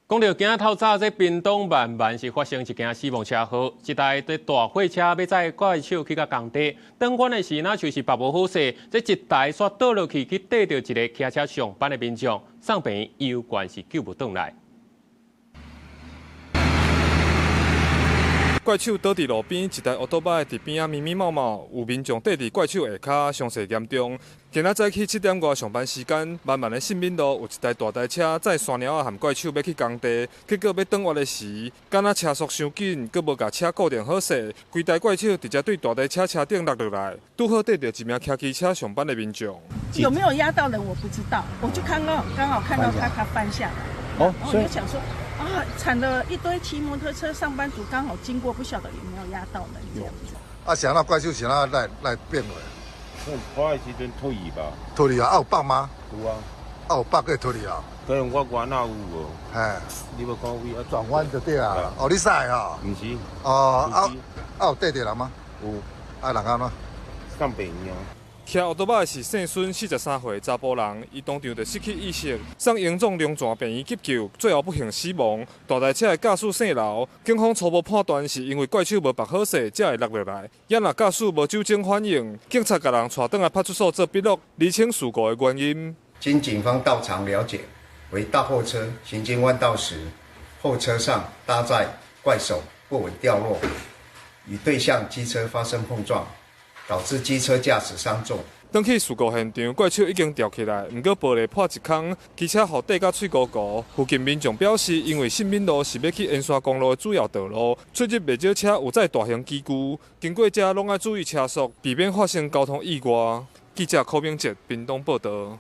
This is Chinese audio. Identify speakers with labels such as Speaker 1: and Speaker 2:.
Speaker 1: 讲到今仔透早，这屏东万万是发生一件死亡车祸，一台大货车要载怪手去到工地，当阮的时，那就是把无好势，这一台煞倒落去，去缀到一个骑车上班的民众，送病院有关是救不回来。
Speaker 2: 怪手倒伫路边，一台乌托邦伫边仔咪咪冒冒，有民众缀伫怪手下骹，伤势严重。今仔早起7点外上班时间，慢慢的信民路有一台大台车载山鸟含怪手要去工地，结果要转弯的时，敢若车速伤紧，佮无甲车固定好势，规台怪手直接对大台车车顶落落来，拄好缀到一名骑机车上班的民众。
Speaker 3: 有没有压到人我不知道，我就刚好看到他翻下来，然后我就想说。 啊，惨了一堆骑摩托车上班族刚好经过，不晓得有没有压到人这样子。
Speaker 4: 啊，想那怪兽想那来变了。
Speaker 5: 我的时阵脱离吧。
Speaker 4: 脱离啊？有放吗？
Speaker 5: 有啊。
Speaker 4: 啊，有放可以脱离啊？
Speaker 5: 可能我弯哪有无？
Speaker 4: 嘿，
Speaker 5: 你无讲位啊？
Speaker 4: 转弯就对啊。哦，你驶哈？
Speaker 5: 唔是。
Speaker 4: 哦，有缀着人吗？
Speaker 5: 有。
Speaker 4: 啊，人安怎？
Speaker 5: 上病院。
Speaker 2: 骑乌托邦的是姓孙，43岁查甫人，伊当场就失去意识，送严重龙泉病院急救，最后不幸死亡。大台车的驾驶姓刘，警方初步判断是因为怪手无绑好势，才会落落来。也若驾驶无酒精反应，警察甲人带倒来派出所做笔录，厘清事故的原因。
Speaker 6: 经警方到场了解，为大货车行经弯道时，后车上搭载怪手不稳掉落，与对向机车发生碰撞。 导致机车驾驶伤重。
Speaker 2: 登去事故现场，怪手已经吊起来，不过玻璃破一空，机车后底甲喙糊糊。附近民众表示，因为信民路是要去延山公路的主要道路，出入袂少车有载大型机具，经过这拢要注意车速，避免发生交通意外。记者柯明哲，屏东报道。